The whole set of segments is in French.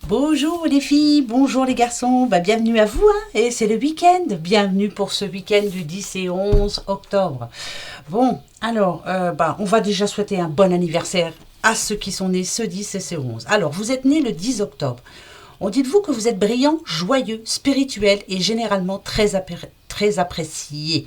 Bonjour les filles, bonjour les garçons, bienvenue à vous, hein, et c'est le week-end, bienvenue pour ce week-end du 10 et 11 octobre. Bon, alors, on va déjà souhaiter un bon anniversaire à ceux qui sont nés ce 10 et ce 11. Alors, vous êtes nés le 10 octobre. On dit de vous que vous êtes brillant, joyeux, spirituel et généralement très apprécié.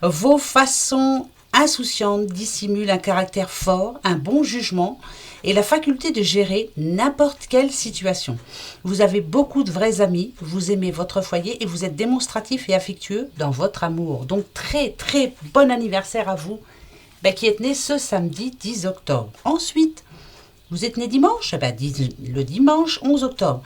Vos façons insouciantes dissimulent un caractère fort, un bon jugement et la faculté de gérer n'importe quelle situation. Vous avez beaucoup de vrais amis, vous aimez votre foyer et vous êtes démonstratif et affectueux dans votre amour. Donc très très bon anniversaire à vous qui êtes né ce samedi 10 octobre. Ensuite, vous êtes né dimanche, le dimanche 11 octobre.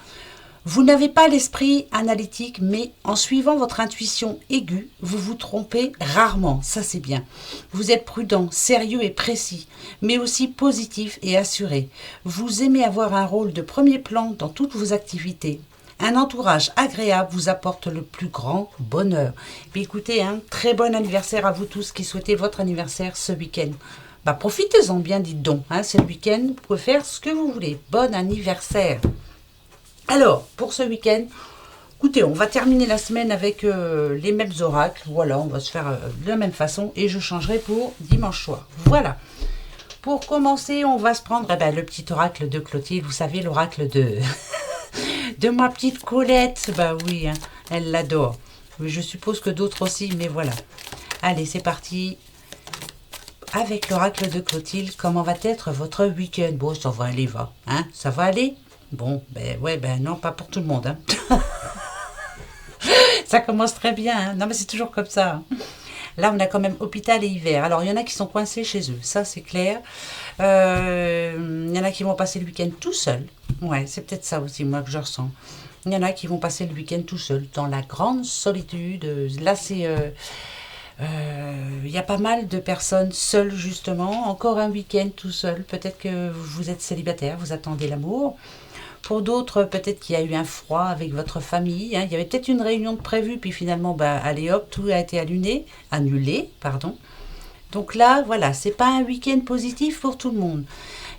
Vous n'avez pas l'esprit analytique, mais en suivant votre intuition aiguë, vous vous trompez rarement, ça c'est bien. Vous êtes prudent, sérieux et précis, mais aussi positif et assuré. Vous aimez avoir un rôle de premier plan dans toutes vos activités. Un entourage agréable vous apporte le plus grand bonheur. Puis écoutez, très bon anniversaire à vous tous qui souhaitez votre anniversaire ce week-end. Profitez-en bien, dites donc. C'est le week-end, vous pouvez faire ce que vous voulez. Bon anniversaire. Alors, pour ce week-end, écoutez, on va terminer la semaine avec les mêmes oracles. Voilà, on va se faire de la même façon et je changerai pour dimanche soir. Voilà. Pour commencer, on va se prendre le petit oracle de Clotilde. Vous savez, l'oracle de, de ma petite Colette. Oui, elle l'adore. Je suppose que d'autres aussi, mais voilà. Allez, c'est parti. Avec l'oracle de Clotilde, comment va être votre week-end? Bon, ça va aller, ça va aller? Bon, non, pas pour tout le monde. Ça commence très bien. Non, mais c'est toujours comme ça. Là, on a quand même hôpital et hiver. Alors, il y en a qui sont coincés chez eux. Ça, c'est clair. Il y en a qui vont passer le week-end tout seuls. Ouais, c'est peut-être ça aussi, moi, que je ressens. Il y en a qui vont passer le week-end tout seuls, dans la grande solitude. Là, c'est... il y a pas mal de personnes seules, justement. Encore un week-end tout seul. Peut-être que vous êtes célibataire, vous attendez l'amour. Pour d'autres, peut-être qu'il y a eu un froid avec votre famille. Il y avait peut-être une réunion de prévue, puis finalement, allez hop, tout a été annulé. Donc là, voilà, c'est pas un week-end positif pour tout le monde.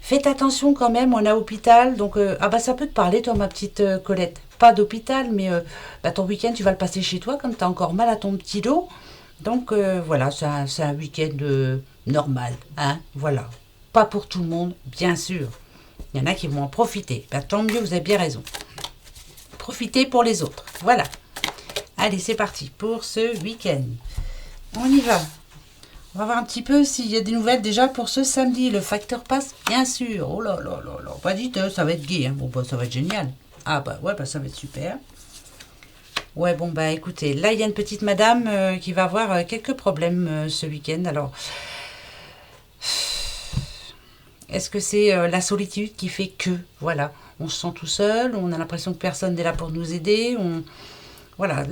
Faites attention quand même, on est à hôpital, donc ça peut te parler, toi, ma petite Colette. Pas d'hôpital, mais ton week-end, tu vas le passer chez toi, comme tu as encore mal à ton petit dos. Donc voilà, c'est un week-end normal, voilà. Pas pour tout le monde, bien sûr. Il y en a qui vont en profiter. Tant mieux, vous avez bien raison. Profitez pour les autres. Voilà. Allez, c'est parti pour ce week-end. On y va. On va voir un petit peu s'il y a des nouvelles déjà pour ce samedi. Le facteur passe, bien sûr. Oh là là là là. Pas dit, ça va être gai. Bon, ça va être génial. Ah ça va être super. Ouais, écoutez, là, il y a une petite madame qui va avoir quelques problèmes ce week-end. Alors... Est-ce que c'est la solitude qui fait que, voilà, on se sent tout seul, on a l'impression que personne n'est là pour nous aider, voilà,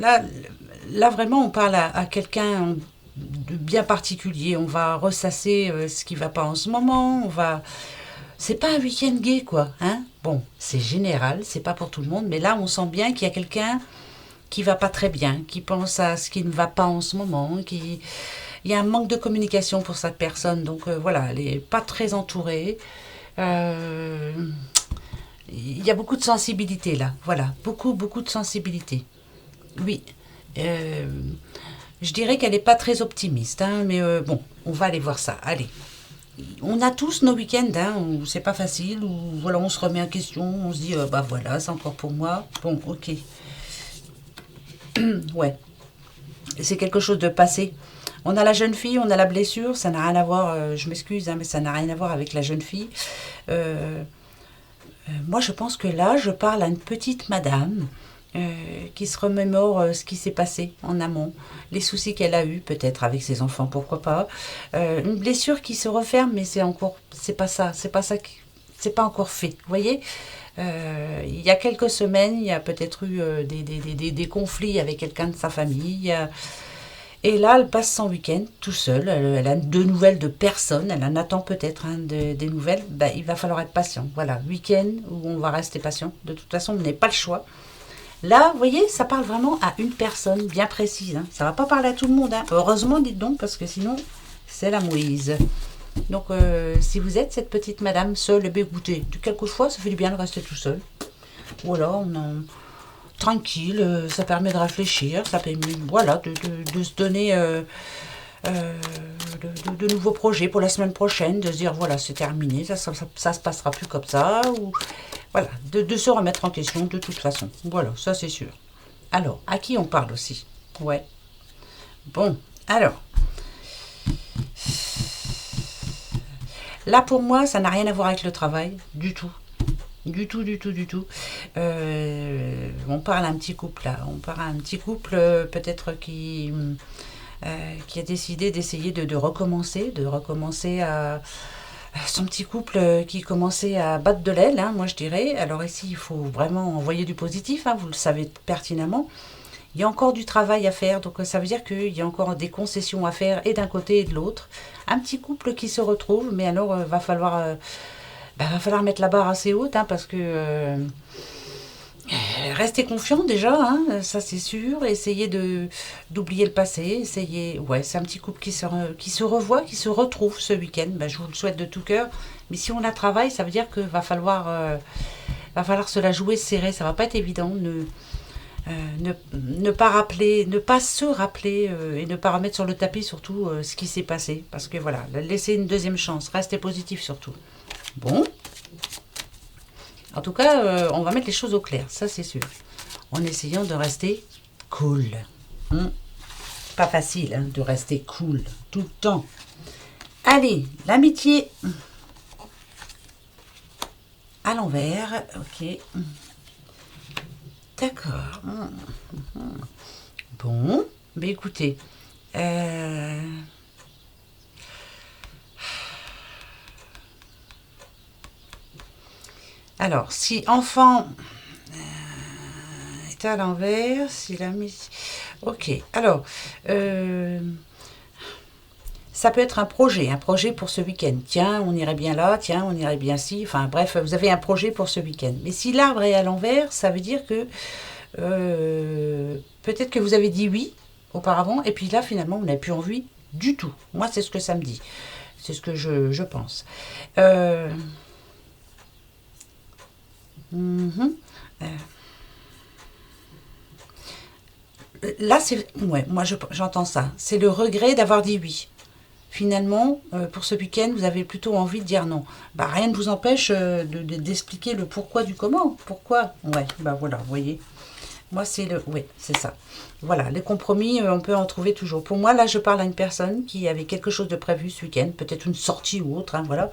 là vraiment on parle à quelqu'un de bien particulier, on va ressasser ce qui ne va pas en ce moment, c'est pas un week-end gai quoi, Bon, c'est général, c'est pas pour tout le monde, mais là on sent bien qu'il y a quelqu'un qui va pas très bien, qui pense à ce qui ne va pas en ce moment, il y a un manque de communication pour cette personne, donc voilà, elle n'est pas très entourée. Il y a beaucoup de sensibilité là, voilà, beaucoup de sensibilité. Oui, je dirais qu'elle n'est pas très optimiste, mais bon, on va aller voir ça, allez. On a tous nos week-ends, où c'est pas facile, où voilà, on se remet en question, on se dit, voilà, c'est encore pour moi, bon, ok. Ouais, c'est quelque chose de passé. On a la jeune fille, on a la blessure, ça n'a rien à voir, je m'excuse, mais ça n'a rien à voir avec la jeune fille. Moi, je pense que là, je parle à une petite madame qui se remémore ce qui s'est passé en amont, les soucis qu'elle a eus, peut-être avec ses enfants, pourquoi pas. Une blessure qui se referme, mais c'est pas ça, c'est pas encore fait, vous voyez. Il y a quelques semaines, il y a peut-être eu des conflits avec quelqu'un de sa famille. Et là, elle passe son week-end tout seul. Elle a de nouvelles de personne. Elle en attend peut-être des nouvelles. Il va falloir être patient. Voilà, week-end où on va rester patient. De toute façon, on n'a pas le choix. Là, vous voyez, ça parle vraiment à une personne bien précise. Ça ne va pas parler à tout le monde. Heureusement, dites donc, parce que sinon, c'est la mouise. Donc, si vous êtes cette petite madame seule, écoutez, quelquefois, ça fait du bien de rester tout seul. Voilà, tranquille, ça permet de réfléchir, ça permet, voilà, de se donner de nouveaux projets pour la semaine prochaine, de se dire, voilà, c'est terminé, ça se passera plus comme ça, ou voilà, de se remettre en question de toute façon. Voilà, ça c'est sûr. Alors, à qui on parle aussi? Ouais. Bon, alors, là pour moi, ça n'a rien à voir avec le travail, du tout. Du tout, du tout, du tout. On parle à un petit couple là. On parle à un petit couple peut-être qui a décidé d'essayer de recommencer à son petit couple qui commençait à battre de l'aile, hein, moi je dirais. Alors ici, il faut vraiment envoyer du positif, hein, vous le savez pertinemment. Il y a encore du travail à faire, donc ça veut dire qu'il y a encore des concessions à faire et d'un côté et de l'autre. Un petit couple qui se retrouve, mais alors va falloir mettre la barre assez haute, hein, parce que restez confiant déjà, hein, ça c'est sûr. Essayez d'oublier le passé. Essayez, ouais, c'est un petit couple qui se revoit, qui se retrouve ce week-end. Ben, je vous le souhaite de tout cœur. Mais si on a travail, ça veut dire que va falloir se la jouer serré. Ça va pas être évident. Ne pas rappeler, ne pas se rappeler et ne pas remettre sur le tapis surtout ce qui s'est passé. Parce que voilà, laissez une deuxième chance. Restez positif surtout. Bon. En tout cas, on va mettre les choses au clair, ça c'est sûr. En essayant de rester cool. Pas facile hein, de rester cool tout le temps. Allez, l'amitié à l'envers. Ok. D'accord. Bon, mais écoutez. Alors, si enfant est à l'envers, si la mise... Ok, alors, ça peut être un projet pour ce week-end. Tiens, on irait bien là, tiens, on irait bien ci. Enfin, bref, vous avez un projet pour ce week-end. Mais si l'arbre est à l'envers, ça veut dire que peut-être que vous avez dit oui auparavant, et puis là, finalement, vous n'avez plus envie du tout. Moi, c'est ce que ça me dit. C'est ce que je pense. Là, c'est... Ouais, moi, j'entends ça. C'est le regret d'avoir dit oui. Finalement, pour ce week-end, vous avez plutôt envie de dire non. Bah, rien ne vous empêche d'expliquer le pourquoi du comment. Pourquoi? Ouais, bah voilà, vous voyez. Moi, c'est le... Oui, c'est ça. Voilà, les compromis, on peut en trouver toujours. Pour moi, là, je parle à une personne qui avait quelque chose de prévu ce week-end, peut-être une sortie ou autre, hein, voilà.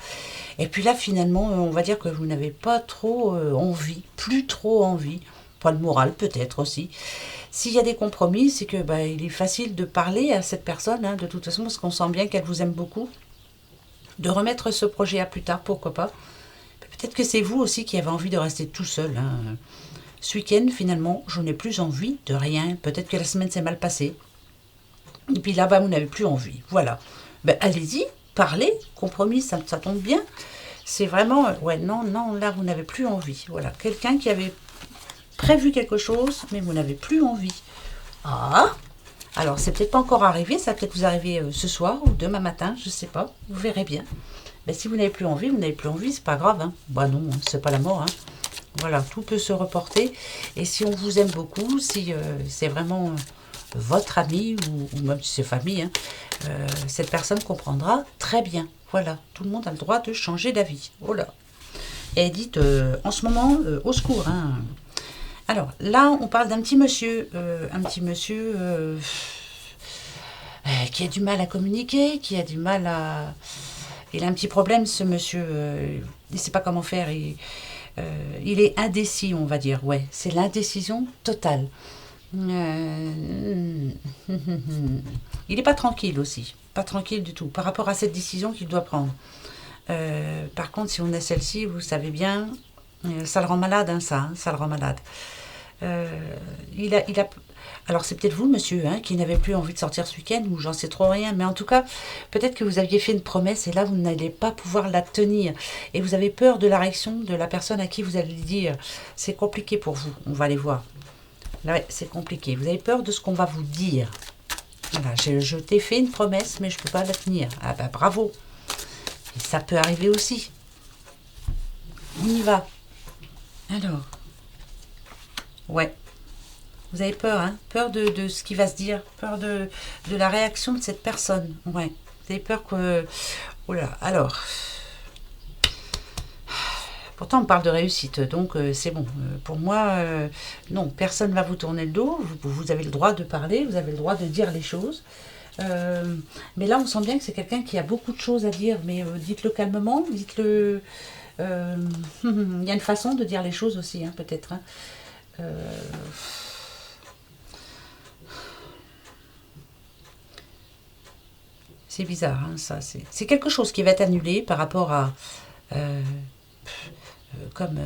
Et puis là, finalement, on va dire que vous n'avez pas trop envie, plus trop envie, pas le moral peut-être aussi. S'il y a des compromis, c'est que bah, il est facile de parler à cette personne, hein, de toute façon, parce qu'on sent bien qu'elle vous aime beaucoup, de remettre ce projet à plus tard, pourquoi pas. Peut-être que c'est vous aussi qui avez envie de rester tout seul, hein. Ce week-end, finalement, je n'ai plus envie de rien. Peut-être que la semaine s'est mal passée. Et puis là-bas, vous n'avez plus envie. Voilà. Ben, allez-y, parlez, compromis, ça tombe bien. C'est vraiment, ouais, non, non, là, vous n'avez plus envie. Voilà, quelqu'un qui avait prévu quelque chose, mais vous n'avez plus envie. Ah, alors c'est peut-être pas encore arrivé, ça va peut-être vous arriver ce soir ou demain matin, je sais pas, vous verrez bien. Mais si vous n'avez plus envie, vous n'avez plus envie, c'est pas grave, hein. Bah non, c'est pas la mort, hein. Voilà, tout peut se reporter. Et si on vous aime beaucoup, si c'est vraiment votre ami ou même si c'est famille, hein, cette personne comprendra très bien. Voilà, tout le monde a le droit de changer d'avis. Oh là. Et dites, en ce moment, au secours, hein. Alors, là, on parle d'un petit monsieur, qui a du mal à communiquer, qui a du mal à... Il a un petit problème, ce monsieur. Il ne sait pas comment faire. Il est indécis, on va dire. Ouais, c'est l'indécision totale. Il n'est pas tranquille aussi. Pas tranquille du tout par rapport à cette décision qu'il doit prendre. Par contre, si on a celle-ci, vous savez bien, ça le rend malade, hein, ça. Hein, ça le rend malade. Il a... Alors c'est peut-être vous, monsieur, hein, qui n'avez plus envie de sortir ce week-end, ou j'en sais trop rien, mais en tout cas, peut-être que vous aviez fait une promesse et là, vous n'allez pas pouvoir la tenir. Et vous avez peur de la réaction de la personne à qui vous allez dire. C'est compliqué pour vous, on va aller voir. Là, ouais, c'est compliqué. Vous avez peur de ce qu'on va vous dire. Voilà, je t'ai fait une promesse, mais je ne peux pas la tenir. Ah bah bravo. Et ça peut arriver aussi. On y va. Alors... Ouais. Vous avez peur, hein? Peur de ce qui va se dire, peur de la réaction de cette personne. Ouais. Vous avez peur que... Oh là, alors... Pourtant, on parle de réussite, donc c'est bon. Pour moi, non, personne ne va vous tourner le dos. Vous avez le droit de parler, vous avez le droit de dire les choses. Mais là, on sent bien que c'est quelqu'un qui a beaucoup de choses à dire. Mais dites-le calmement, dites-le... euh, il y a une façon de dire les choses aussi, hein, peut-être. Hein. Euh, c'est bizarre, hein, ça. C'est quelque chose qui va être annulé par rapport à... euh, comme,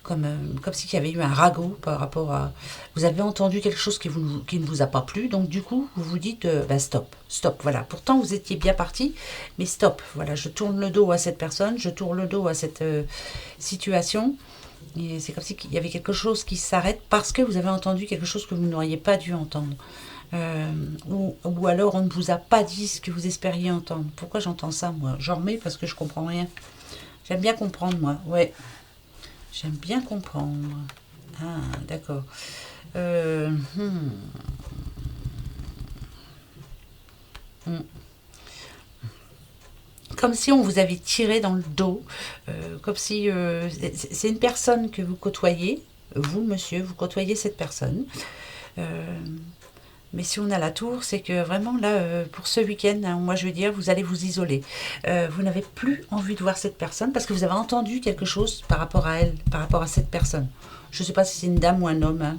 comme s'il y avait eu un ragot par rapport à... Vous avez entendu quelque chose qui ne vous a pas plu, donc du coup, vous vous dites, bah, stop, stop, voilà. Pourtant, vous étiez bien parti, mais stop, voilà, je tourne le dos à cette personne, je tourne le dos à cette situation, et c'est comme si il y avait quelque chose qui s'arrête parce que vous avez entendu quelque chose que vous n'auriez pas dû entendre. Euh, ou alors on ne vous a pas dit ce que vous espériez entendre. Pourquoi j'entends ça, moi? J'en remets parce que je comprends rien. J'aime bien comprendre, moi, ouais. J'aime bien comprendre. Ah, d'accord. Euh, hmm, hmm. Comme si on vous avait tiré dans le dos, comme si c'est une personne que vous côtoyez, vous, monsieur, vous côtoyez cette personne. Euh, mais si on a la tour, c'est que vraiment là, pour ce week-end, hein, moi je veux dire, vous allez vous isoler. Vous n'avez plus envie de voir cette personne parce que vous avez entendu quelque chose par rapport à elle, par rapport à cette personne. Je ne sais pas si c'est une dame ou un homme, hein.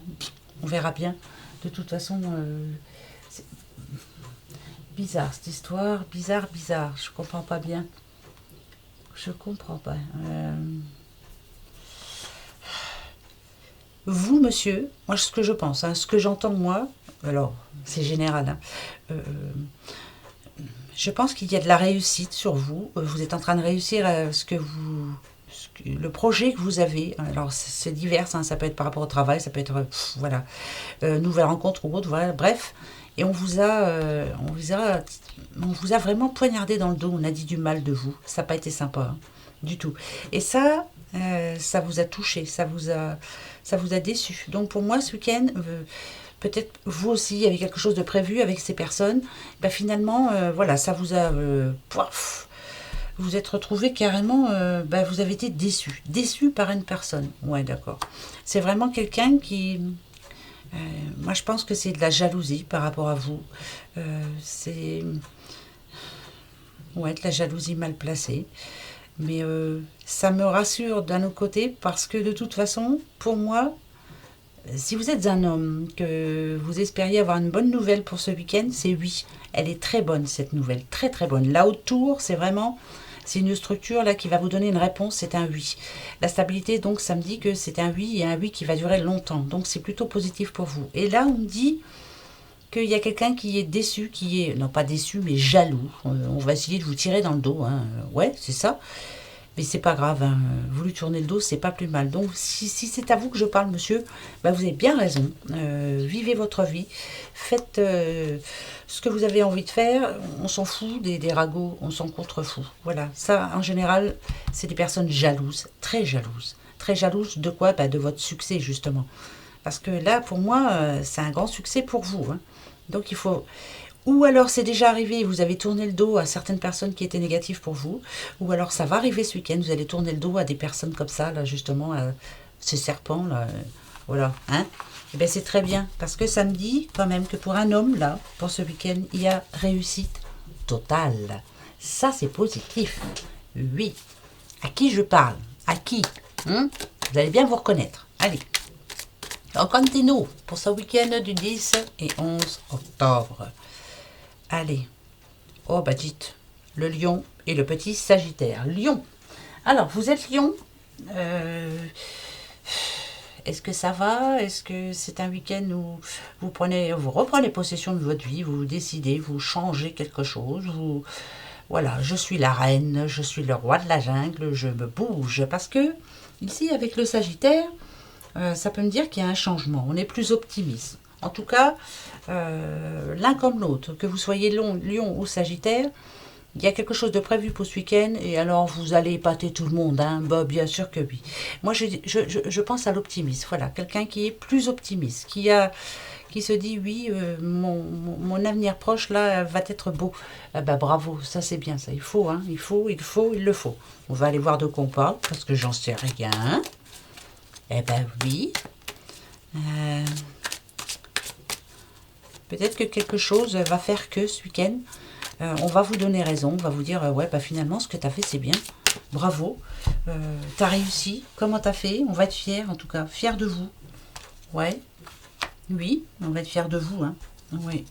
On verra bien. De toute façon, c'est bizarre cette histoire, bizarre, bizarre. Je comprends pas bien. Je comprends pas. Vous, monsieur, moi ce que je pense, hein, ce que j'entends moi, alors c'est général, hein, euh, je pense qu'il y a de la réussite sur vous. Vous êtes en train de réussir ce que vous, le projet que vous avez. Alors c'est divers, hein, ça peut être par rapport au travail, ça peut être voilà, nouvelle rencontre ou autre, voilà, bref. Et on vous a vraiment poignardé dans le dos. On a dit du mal de vous. Ça n'a pas été sympa, hein, du tout. Et ça, ça vous a touché, ça vous a déçu. Donc pour moi, ce week-end, peut-être vous aussi, il y avait quelque chose de prévu avec ces personnes. Ben, finalement, voilà, ça vous a, poif, vous êtes retrouvé carrément, ben, vous avez été déçu, déçu par une personne. Ouais, d'accord. C'est vraiment quelqu'un qui, moi, je pense que c'est de la jalousie par rapport à vous. C'est ouais, de la jalousie mal placée. Mais ça me rassure d'un autre côté parce que de toute façon, pour moi, si vous êtes un homme, que vous espériez avoir une bonne nouvelle pour ce week-end, c'est oui. Elle est très bonne, cette nouvelle. Très, très bonne. Là autour, c'est vraiment... C'est une structure là qui va vous donner une réponse, c'est un oui. La stabilité, donc, ça me dit que c'est un oui et un oui qui va durer longtemps. Donc, c'est plutôt positif pour vous. Et là, on me dit qu'il y a quelqu'un qui est déçu, qui est, non pas déçu, mais jaloux. On va essayer de vous tirer dans le dos, hein. Ouais, c'est ça. Mais c'est pas grave, hein. Vous lui tournez le dos, c'est pas plus mal. Donc si c'est à vous que je parle, monsieur, bah, vous avez bien raison. Vivez votre vie, faites ce que vous avez envie de faire. On s'en fout des ragots, on s'en contrefout. Voilà, ça en général, c'est des personnes jalouses, très jalouses. Très jalouses de quoi? Bah, de votre succès, justement. Parce que là, pour moi, c'est un grand succès pour vous, hein. Donc il faut, ou alors c'est déjà arrivé, vous avez tourné le dos à certaines personnes qui étaient négatives pour vous, ou alors ça va arriver ce week-end, vous allez tourner le dos à des personnes comme ça, là justement, ces serpents, là, voilà, hein. Et bien c'est très bien, parce que ça me dit quand même que pour un homme, là, pour ce week-end, il y a réussite totale. Ça c'est positif, oui. À qui je parle? À qui, hein? Vous allez bien vous reconnaître. Allez, on continue pour ce week-end du 10 et 11 octobre. Allez, oh bah dites, le lion et le petit sagittaire. Lion. Alors, vous êtes lion. Euh, Est-ce que ça va? Est-ce que c'est un week-end où vous reprenez possession de votre vie, vous décidez, vous changez quelque chose, vous, voilà, je suis la reine, je suis le roi de la jungle, je me bouge. Parce que, ici, avec le sagittaire, ça peut me dire qu'il y a un changement, on est plus optimiste. En tout cas, l'un comme l'autre, que vous soyez lion ou sagittaire, Il y a quelque chose de prévu pour ce week-end et alors vous allez épater tout le monde, hein. Bah, bien sûr que oui. Moi, je pense à l'optimisme. Voilà, quelqu'un qui est plus optimiste, qui se dit oui, mon avenir proche là va être beau. Ah bah, bravo, ça c'est bien ça. Il faut, hein, il le faut. On va aller voir de quoi on parle parce que j'en sais rien. Eh ben oui. Euh, Peut-être que quelque chose va faire que ce week-end, on va vous donner raison, on va vous dire ouais, bah finalement ce que tu as fait c'est bien, bravo, tu as réussi, comment tu as fait, on va être fiers en tout cas, fiers de vous. Ouais, oui, on va être fiers de vous, hein. Oui.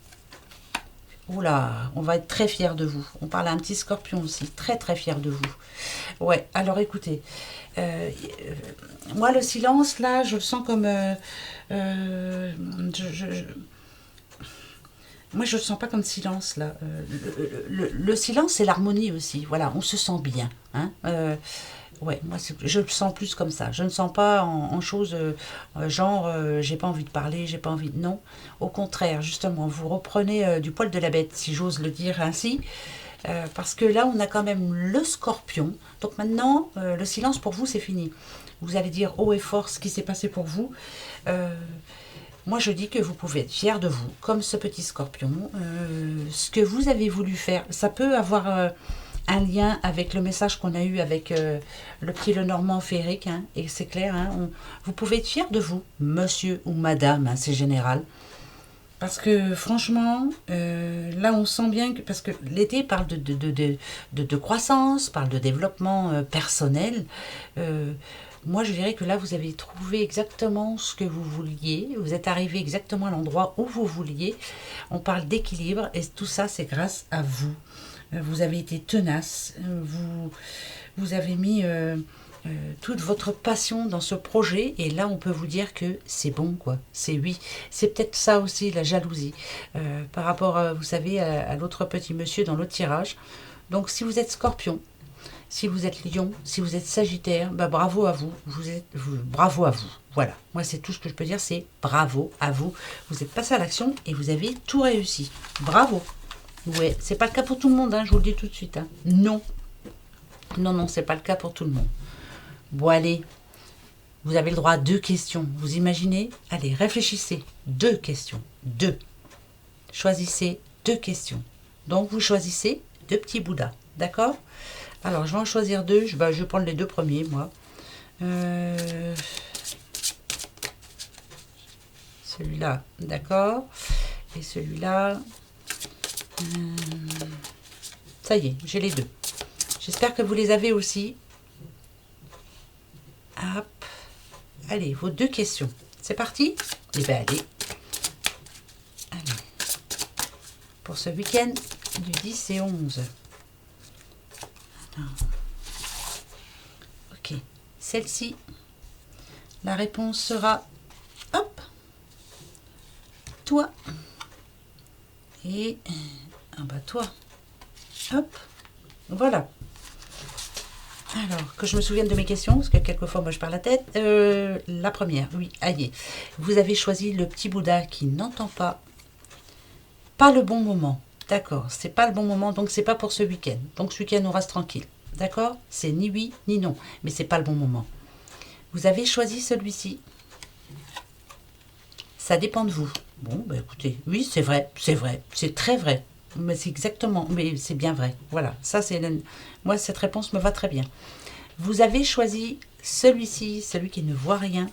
Oula, on va être très fiers de vous. On parle à un petit scorpion aussi, très très fiers de vous. Ouais, alors écoutez, euh, moi le silence là, je le sens comme... euh, je, je- je- moi je le sens pas comme silence là. Le silence c'est l'harmonie aussi. Voilà, on se sent bien. Hein. Ouais, moi je le sens plus comme ça. Je ne sens pas en choses genre j'ai pas envie de parler, j'ai pas envie. Non, au contraire, justement, vous reprenez du poil de la bête, si j'ose le dire ainsi. Parce que là, on a quand même le scorpion. Donc maintenant, le silence pour vous, c'est fini. Vous allez dire haut et fort ce qui s'est passé pour vous. Euh, Moi, je dis que vous pouvez être fier de vous, comme ce petit scorpion. Ce que vous avez voulu faire, ça peut avoir un lien avec le message qu'on a eu avec le petit Lenormand féerique, hein, et c'est clair, hein, vous pouvez être fier de vous, monsieur ou madame, hein, c'est général. Parce que franchement, là on sent bien que, parce que l'été parle de croissance, parle de développement personnel. Euh, Moi je dirais que là vous avez trouvé exactement ce que vous vouliez, vous êtes arrivé exactement à l'endroit où vous vouliez. On parle d'équilibre et tout ça c'est grâce à vous. Vous avez été tenace, vous avez mis toute votre passion dans ce projet et là on peut vous dire que c'est bon quoi, c'est oui. C'est peut-être ça aussi la jalousie par rapport vous savez à l'autre petit monsieur dans l'autre tirage. Donc si vous êtes scorpion, si vous êtes lion, si vous êtes sagittaire, bah bravo à vous, bravo à vous. Voilà, moi c'est tout ce que je peux dire, c'est bravo à vous. Vous êtes passé à l'action et vous avez tout réussi. Bravo. Ouais, c'est pas le cas pour tout le monde, hein, je vous le dis tout de suite. Hein. Non, non, c'est pas le cas pour tout le monde. Bon, allez, vous avez le droit à 2 questions. Vous imaginez? Allez, réfléchissez. 2 questions. 2. Choisissez 2 questions. Donc, vous choisissez 2 petits Bouddhas. D'accord? Alors, je vais en choisir 2. Je vais prendre les 2 premiers, moi. Celui-là, d'accord. Et celui-là... ça y est, j'ai les 2. J'espère que vous les avez aussi. Hop. Allez, vos 2 questions. C'est parti? Eh bien, allez. Pour ce week-end du 10 et 11. Ok. Celle-ci, la réponse sera... Hop. Toi. Et... Ah bah toi. Hop. Voilà. Alors, que je me souvienne de mes questions, parce que quelquefois, moi, je perds la tête. La première, oui, aïe. Vous avez choisi le petit Bouddha qui n'entend pas le bon moment. D'accord, c'est pas le bon moment, donc c'est pas pour ce week-end. Donc ce week-end, on reste tranquille. D'accord? C'est ni oui, ni non, mais c'est pas le bon moment. Vous avez choisi celui-ci. Ça dépend de vous. Bon, bah écoutez, oui, c'est vrai, c'est très vrai. Mais c'est exactement, mais c'est bien vrai. Voilà, ça c'est... Moi, cette réponse me va très bien. Vous avez choisi celui-ci, celui qui ne voit rien.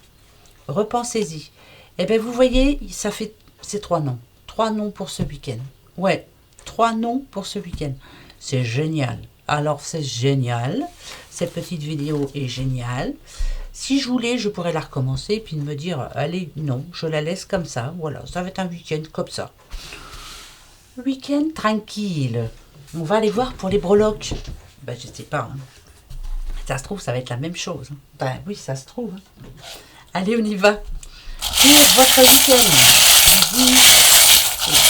Repensez-y. Eh bien, vous voyez, ça fait... C'est 3 noms. 3 noms pour ce week-end. Ouais, 3 noms pour ce week-end. C'est génial. Alors, c'est génial. Cette petite vidéo est géniale. Si je voulais, je pourrais la recommencer puis me dire, allez, non, je la laisse comme ça. Voilà, ça va être un week-end comme ça. Week-end tranquille. On va aller voir pour les breloques. Ben, je sais pas. Hein. Ça se trouve, ça va être la même chose. Hein. Ben oui, ça se trouve. Hein. Allez, on y va. Pour votre week-end. 10 et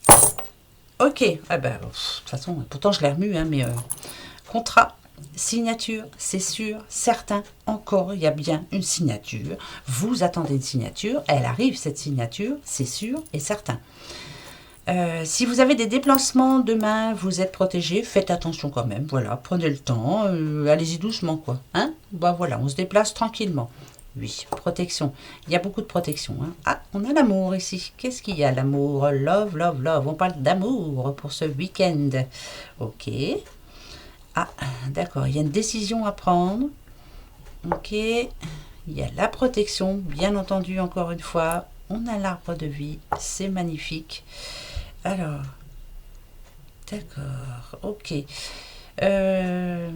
13. Ok. Ah ben, de toute façon, pourtant je l'ai remu, hein, mais contrat. Signature, c'est sûr, certain, encore, il y a bien une signature. Vous attendez une signature, elle arrive cette signature, c'est sûr et certain. Si vous avez des déplacements demain, vous êtes protégé, faites attention quand même, voilà, prenez le temps, allez-y doucement quoi, hein. Bah voilà, on se déplace tranquillement. Oui, protection, il y a beaucoup de protection, hein. Ah, on a l'amour ici, qu'est-ce qu'il y a l'amour? Love, love, love, on parle d'amour pour ce week-end. Ok, ah, d'accord, il y a une décision à prendre, ok, il y a la protection, bien entendu, encore une fois, on a l'arbre de vie, c'est magnifique. Alors, d'accord, ok. Euh,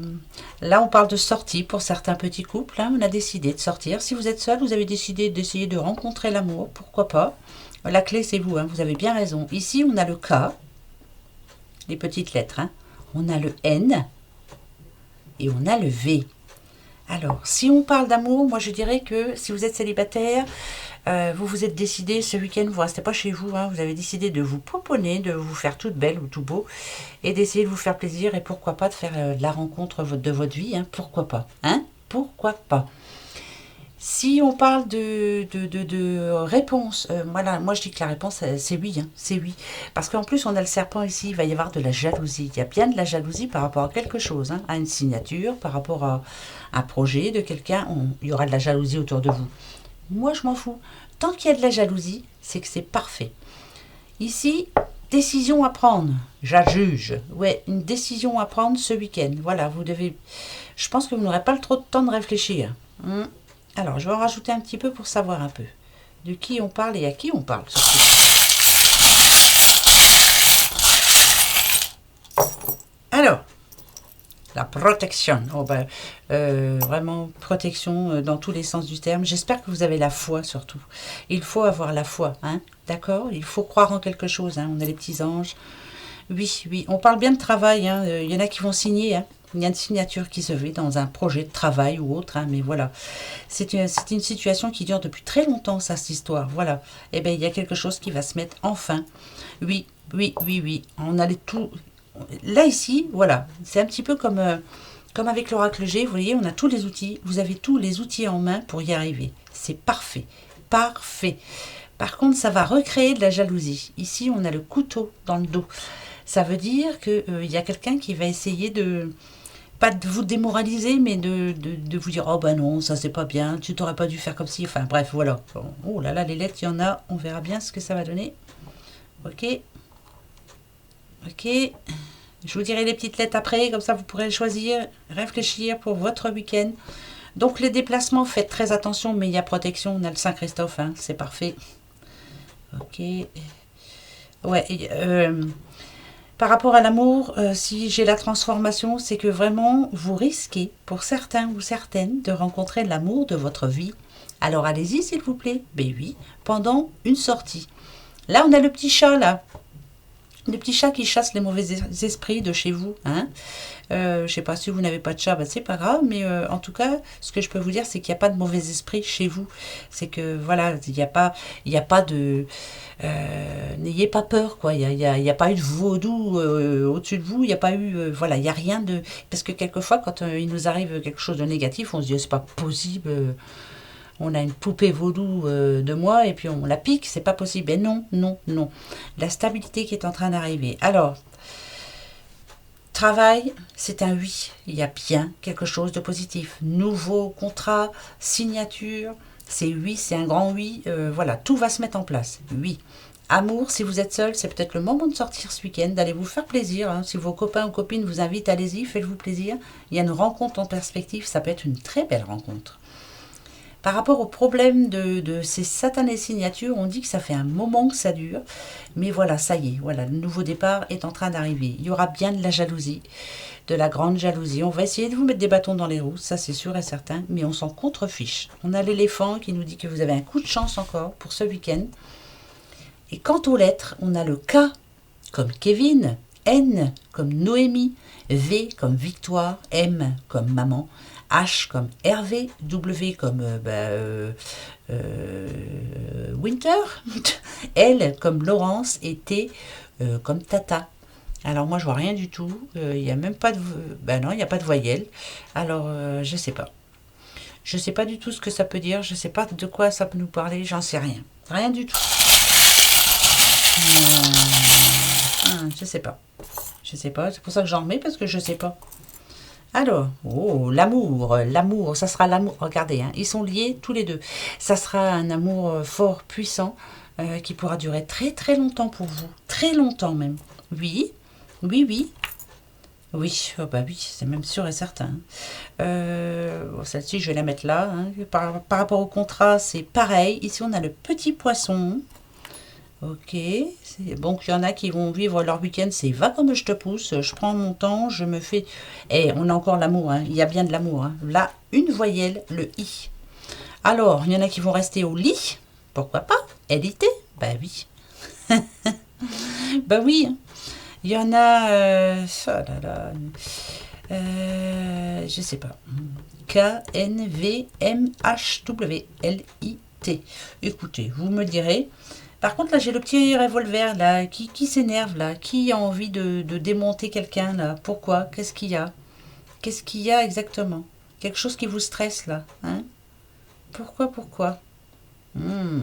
Là, on parle de sortie pour certains petits couples, hein. On a décidé de sortir. Si vous êtes seul, vous avez décidé d'essayer de rencontrer l'amour. Pourquoi pas? La clé, c'est vous, hein. Vous avez bien raison. Ici, on a le K, les petites lettres, hein. On a le N et on a le V. Alors, si on parle d'amour, moi je dirais que si vous êtes célibataire, vous vous êtes décidé ce week-end, vous ne restez pas chez vous, hein, vous avez décidé de vous pouponner, de vous faire toute belle ou tout beau, et d'essayer de vous faire plaisir, et pourquoi pas de faire la rencontre de votre vie, hein, pourquoi pas, hein, pourquoi pas. Si on parle de réponse, voilà, moi je dis que la réponse c'est oui, hein, c'est oui. Parce qu'en plus on a le serpent ici, il va y avoir de la jalousie. Il y a bien de la jalousie par rapport à quelque chose, hein, à une signature, par rapport à un projet de quelqu'un, il y aura de la jalousie autour de vous. Moi je m'en fous. Tant qu'il y a de la jalousie, c'est que c'est parfait. Ici, décision à prendre. J'adjuge. Ouais, une décision à prendre ce week-end. Voilà, vous devez. Je pense que vous n'aurez pas trop de temps de réfléchir. Alors, je vais en rajouter un petit peu pour savoir un peu de qui on parle et à qui on parle. Surtout. Alors, la protection. Oh ben, vraiment, protection dans tous les sens du terme. J'espère que vous avez la foi surtout. Il faut avoir la foi, hein. D'accord? Il faut croire en quelque chose, hein. On a les petits anges. Oui, oui. On parle bien de travail, hein. Il y en a qui vont signer, hein. Il y a une signature qui se fait dans un projet de travail ou autre, hein, mais voilà. C'est une situation qui dure depuis très longtemps, ça, cette histoire. Voilà. Eh bien, il y a quelque chose qui va se mettre enfin. Oui, oui, oui, oui. On a les tout. Là, ici, voilà. C'est un petit peu comme avec l'oracle G. Vous voyez, on a tous les outils. Vous avez tous les outils en main pour y arriver. C'est parfait. Parfait. Par contre, ça va recréer de la jalousie. Ici, on a le couteau dans le dos. Ça veut dire qu'il y a quelqu'un qui va essayer de pas de vous démoraliser, mais de vous dire oh ben non, ça c'est pas bien, tu t'aurais pas dû faire comme si. Enfin bref, voilà. Bon, oh là là, les lettres, il y en a, on verra bien ce que ça va donner. Ok. Ok. Je vous dirai les petites lettres après, comme ça vous pourrez choisir, réfléchir pour votre week-end. Donc les déplacements, faites très attention, mais il y a protection, on a le Saint-Christophe, hein, c'est parfait. Ok. Ouais. Par rapport à l'amour, si j'ai la transformation, c'est que vraiment, vous risquez, pour certains ou certaines, de rencontrer l'amour de votre vie. Alors allez-y, s'il vous plaît. Ben oui, pendant une sortie. Là, on a le petit chat, là. Le petit chat qui chasse les mauvais esprits de chez vous, hein. Je ne sais pas si vous n'avez pas de chat, ben c'est pas grave, mais en tout cas, ce que je peux vous dire, c'est qu'il n'y a pas de mauvais esprit chez vous. C'est que voilà, il n'y a pas de, n'ayez pas peur, quoi. Il y a pas eu de vaudou au-dessus de vous. Il n'y a pas eu, voilà, il y a rien de, parce que quelquefois, quand il nous arrive quelque chose de négatif, on se dit oh, c'est pas possible. On a une poupée vaudou de moi et puis on la pique, c'est pas possible. Et non, non, non. La stabilité qui est en train d'arriver. Alors, travail, c'est un oui. Il y a bien quelque chose de positif. Nouveau contrat, signature, c'est oui, c'est un grand oui. Voilà, tout va se mettre en place. Oui. Amour, si vous êtes seul, c'est peut-être le moment de sortir ce week-end, d'aller vous faire plaisir, hein. Si vos copains ou copines vous invitent, allez-y, faites-vous plaisir. Il y a une rencontre en perspective, ça peut être une très belle rencontre. Par rapport au problème de ces satanées signatures, on dit que ça fait un moment que ça dure. Mais voilà, ça y est, voilà, le nouveau départ est en train d'arriver. Il y aura bien de la jalousie, de la grande jalousie. On va essayer de vous mettre des bâtons dans les roues, ça c'est sûr et certain, mais on s'en contrefiche. On a l'éléphant qui nous dit que vous avez un coup de chance encore pour ce week-end. Et quant aux lettres, on a le K comme Kevin, N comme Noémie, V comme Victoire, M comme Maman, H comme Hervé, W comme Winter, L comme Laurence et T comme Tata. Alors moi je vois rien du tout, il n'y a même pas de... Ben non, il n'y a pas de voyelle, alors je sais pas. Je sais pas du tout ce que ça peut dire, je sais pas de quoi ça peut nous parler, j'en sais rien. Rien du tout. je sais pas. Je sais pas, c'est pour ça que j'en remets, parce que je sais pas. Alors, oh, l'amour, ça sera l'amour. Regardez, hein, ils sont liés tous les deux. Ça sera un amour fort, puissant, qui pourra durer très très longtemps pour vous. Très longtemps même. Oui, oui, oui. Oui, oh bah oui, c'est même sûr et certain. Bon, celle-ci, je vais la mettre là. Hein. Par rapport au contrat, c'est pareil. Ici, on a le petit poisson. Ok. Bon, il y en a qui vont vivre leur week-end, c'est va comme je te pousse. Je prends mon temps, je me fais. Et on a encore l'amour, hein. Il y a bien de l'amour. Hein. Là, une voyelle, le i. Alors, il y en a qui vont rester au lit. Pourquoi pas? LIT? Bah oui. Bah oui. Hein. Il y en a. Oh là là. Je sais pas. KNVMHWLIT. Écoutez, vous me direz. Par contre, là, j'ai le petit revolver, là, qui s'énerve, là. Qui a envie de démonter quelqu'un, là? Pourquoi? Qu'est-ce qu'il y a? Qu'est-ce qu'il y a exactement? Quelque chose qui vous stresse, là, hein? Pourquoi? Hmm.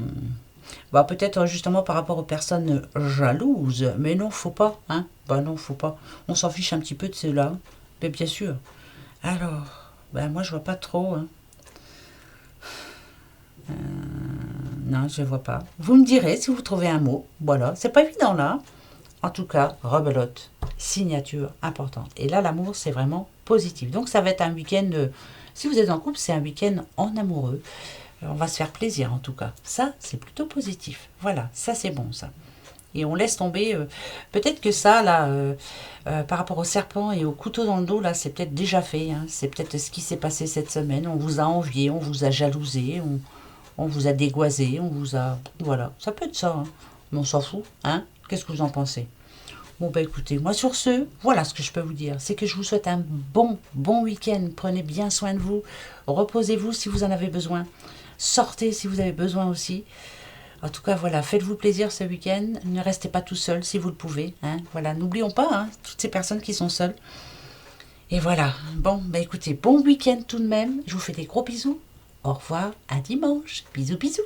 Bah, peut-être justement par rapport aux personnes jalouses. Mais non, faut pas, hein? Bah non, faut pas. On s'en fiche un petit peu de ceux-là. Mais bien sûr. Alors, ben moi, je vois pas trop, hein. Non, je ne vois pas. Vous me direz si vous trouvez un mot. Voilà, c'est pas évident là. En tout cas, rebelote, signature importante. Et là, l'amour, c'est vraiment positif. Donc, ça va être un week-end. Si vous êtes en couple, c'est un week-end en amoureux. On va se faire plaisir en tout cas. Ça, c'est plutôt positif. Voilà, ça, c'est bon ça. Et on laisse tomber. Peut-être que ça, là, par rapport au serpent et au couteau dans le dos, là, c'est peut-être déjà fait. Hein. C'est peut-être ce qui s'est passé cette semaine. On vous a envié, on vous a jalousé, on vous a dégoisé, on vous a... Voilà, ça peut être ça. Hein. Mais on s'en fout. Hein. Qu'est-ce que vous en pensez? Bon, bah écoutez, moi sur ce, voilà ce que je peux vous dire. C'est que je vous souhaite un bon week-end. Prenez bien soin de vous. Reposez-vous si vous en avez besoin. Sortez si vous avez besoin aussi. En tout cas, voilà, faites-vous plaisir ce week-end. Ne restez pas tout seul si vous le pouvez. Hein. Voilà, n'oublions pas hein, toutes ces personnes qui sont seules. Et voilà. Bon, bah écoutez, bon week-end tout de même. Je vous fais des gros bisous. Au revoir, à dimanche. Bisous, bisous.